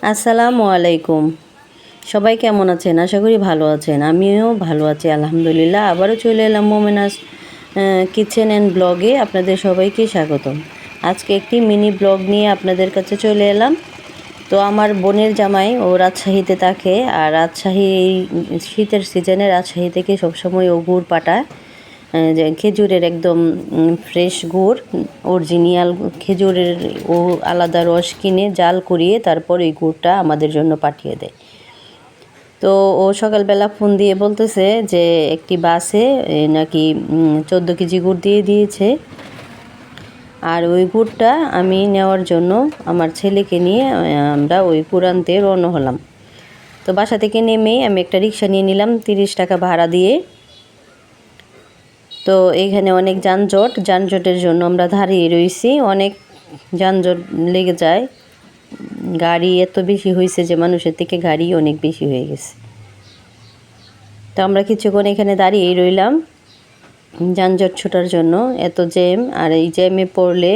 আসসালামু আলাইকুম। সবাই কেমন আছেন? আশা করি ভালো আছেন। আমিও ভালো আছি আলহামদুলিল্লাহ। আবারও চলে এলাম মোমেনাস কিচেন অ্যান্ড ব্লগে। আপনাদের সবাইকে স্বাগতম। আজকে একটি মিনি ব্লগ নিয়ে আপনাদের কাছে চলে এলাম। তো আমার বোনের জামাই ও রাজশাহীতে থাকে, আর রাজশাহী এই শীতের সিজনে রাজশাহী থেকে সবসময় ও গুড় পাঠায়, যে খেজুরের একদম ফ্রেশ গুড়, অরিজিনাল খেজুরের ও আলাদা রস কিনে জাল করিয়ে তারপর এই গুড়টা আমাদের জন্য পাঠিয়ে দেয়। তো ও সকালবেলা ফোন দিয়ে বলতেছে যে একটি বাসে নাকি 14 কেজি গুড় দিয়ে দিয়েছে, আর ওই গুড়টা আমি নেওয়ার জন্য আমার ছেলেকে নিয়ে আমরা ওই গুড় আনতে রওনা হলাম। তো বাসা থেকে নেমেই আমি একটা রিক্সা নিয়ে নিলাম 30 টাকা ভাড়া দিয়ে। তো এইখানে অনেক যানজটের জন্য আমরা দাঁড়িয়ে রয়েছি, অনেক যানজট লেগে যায়। গাড়ি এত বেশি হয়েছে যে মানুষের থেকে গাড়ি অনেক বেশি হয়ে গেছে। তো আমরা কিছুক্ষণ এখানে দাঁড়িয়েই রইলাম যানজট ছোটার জন্য, এত জ্যাম, আর এই জ্যামে পড়লে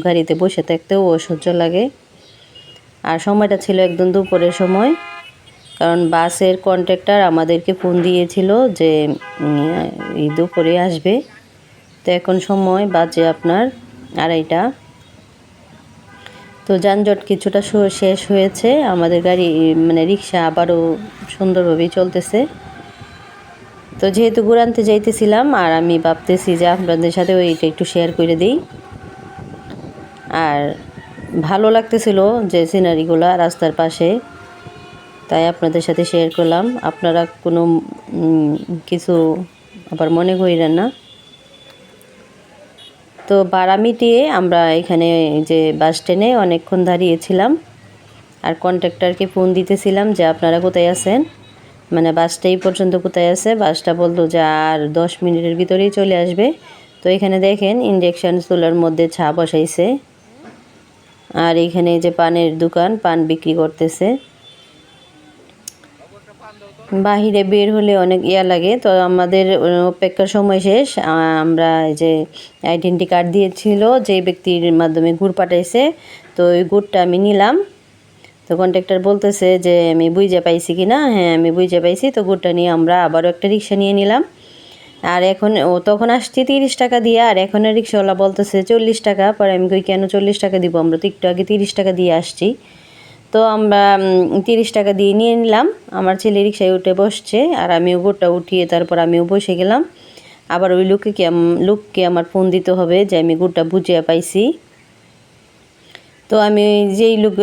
গাড়িতে বসে থাকতেও অসহ্য লাগে। আর সময়টা ছিল একদম দুপুরের সময়, কারণ বাসের কন্ট্রাক্টর আমাদেরকে ফোন দিয়েছিল যে এই দুপুরে আসবে। তো এখন সময় বাজে আপনার 2:30। তো যানজট কিছুটা শেষ হয়েছে, আমাদের গাড়ি রিক্সা আবারও সুন্দরভাবেই চলতেছে। তো যেহেতু গুড় আনতে যাইতেছিলাম, আর আমি ভাবতেছি যে আপনাদের সাথে ওইটা একটু শেয়ার করে দিই। আর ভালো লাগতেছিল যে সিনারিগুলো রাস্তার পাশে, তাই আপনাদের সাথে শেয়ার করলাম। আপনারা কোনো কিছু আবার মনে করিলেন না। তো ভাড়া মিটিয়ে আমরা এখানে যে বাস স্ট্যান্ডে অনেকক্ষণ দাঁড়িয়েছিলাম, আর কন্ট্রাক্টরকে ফোন দিতেছিলাম যে আপনারা কোথায় আছেন, বাসটা এই পর্যন্ত কোথায় আছে। বাসটা বলতো যে আর 10 মিনিটের ভিতরেই চলে আসবে। তো এখানে দেখেন ইন্ডাকশান চুলার মধ্যে চা বসাইছে, আর এখানে যে পানের দোকান, পান বিক্রি করতেছে। বাহিরে বের হলে অনেক লাগে। তো আমাদের অপেক্ষার সময় শেষ। আমরা যে আইডেন্টি কার্ড দিয়েছিল যে ব্যক্তির মাধ্যমে গুড় পাঠাইছে, তো ওই গুড়টা আমি নিলাম। তো কন্ট্রাক্টর বলতেছে যে আমি বুঝে পাইছি কি না। হ্যাঁ, আমি বুঝে পাইছি। তো গুড়টা নিয়ে আমরা আবারও একটা রিক্সা নিয়ে নিলাম। আর এখন তখন আসছি 30 টাকা দিয়ে, আর এখন রিক্সাওয়ালা বলতেছে 40 টাকা। পরে আমি কই কেন 40 টাকা দিব, আমরা তো একটু আগে 30 টাকা দিয়ে আসছি। তো আমরা 30 টাকা দিয়ে নিয়ে নিলাম। আমার ছেলে রিক্সায় উঠে বসছে, আর আমিও গুড়টা উঠিয়ে তারপর আমিও বসে গেলাম। আবার ওই লোককে আমার ফোন দিতে হবে যে আমি গুড়টা বুঝিয়ে পাইছি। তো আমি যেই লোক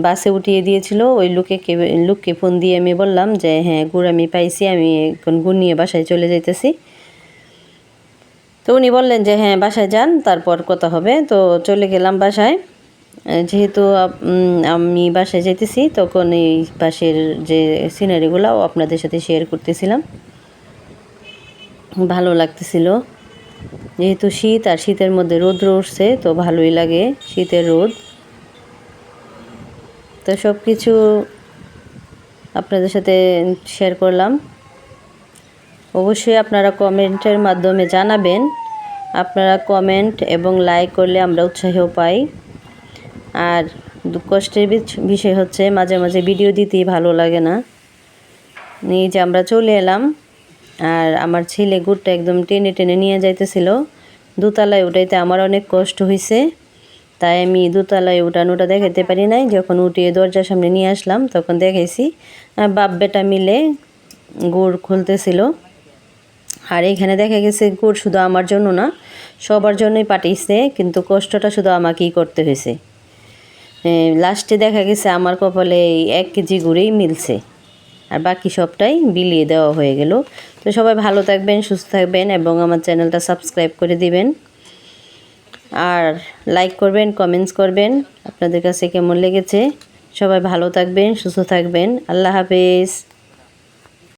বাসে উঠিয়ে দিয়েছিল ওই লোককে ফোন দিয়ে আমি বললাম যে হ্যাঁ, গুড় আমি পাইছি, আমি এখন গুড় নিয়ে বাসায় চলে যাইতেছি। তো উনি বললেন যে হ্যাঁ, বাসায় যান, তারপর কথা হবে। তো চলে গেলাম বাসায়। যেহেতু আমি বাসায় যাইতেছি, তখন এই পাশের যে সিনারিগুলোও আপনাদের সাথে শেয়ার করতেছিলাম। ভালো লাগতেছিল, যেহেতু শীত, আর শীতের মধ্যে রৌদ্র উঠছে, তো ভালোই লাগে শীতের রোদ। তো সব কিছু আপনাদের সাথে শেয়ার করলাম। অবশ্যই আপনারা কমেন্টের মাধ্যমে জানাবেন। আপনারা কমেন্ট এবং লাইক করলে আমরা উৎসাহ পাই। আর কষ্টের বিষয় হচ্ছে মাঝে মাঝে ভিডিও দিতেই ভালো লাগে না। এই যে আমরা চলে এলাম, আর আমার ছেলে গুড়টা একদম টেনে টেনে নিয়ে যাইতেছিল। দোতলায় উঠাইতে আমার অনেক কষ্ট হয়েছে, তাই আমি দোতলায় উঠানোটা দেখাতে পারি নাই। যখন উঠিয়ে দরজার সামনে নিয়ে আসলাম তখন দেখাইছি। বাপ বেটা মিলে গুড় খুলতেছিল। আর এখানে দেখা গেছে গুড় শুধু আমার জন্য না, সবার জন্যই পাঠিয়েছে, কিন্তু কষ্টটা শুধু আমাকেই করতে হয়েছে। লাস্টে দেখা গেছে আমার কপালে 1 কেজি গুড়েই মিলছে, আর বাকি সবটাই বিলিয়ে দেওয়া হয়ে গেল। তো সবাই ভালো থাকবেন, সুস্থ থাকবেন, এবং আমার চ্যানেলটা সাবস্ক্রাইব করে দিবেন, আর লাইক করবেন, কমেন্টস করবেন আপনাদের কাছে কেমন লেগেছে। সবাই ভালো থাকবেন, সুস্থ থাকবেন। আল্লাহ হাফেজ।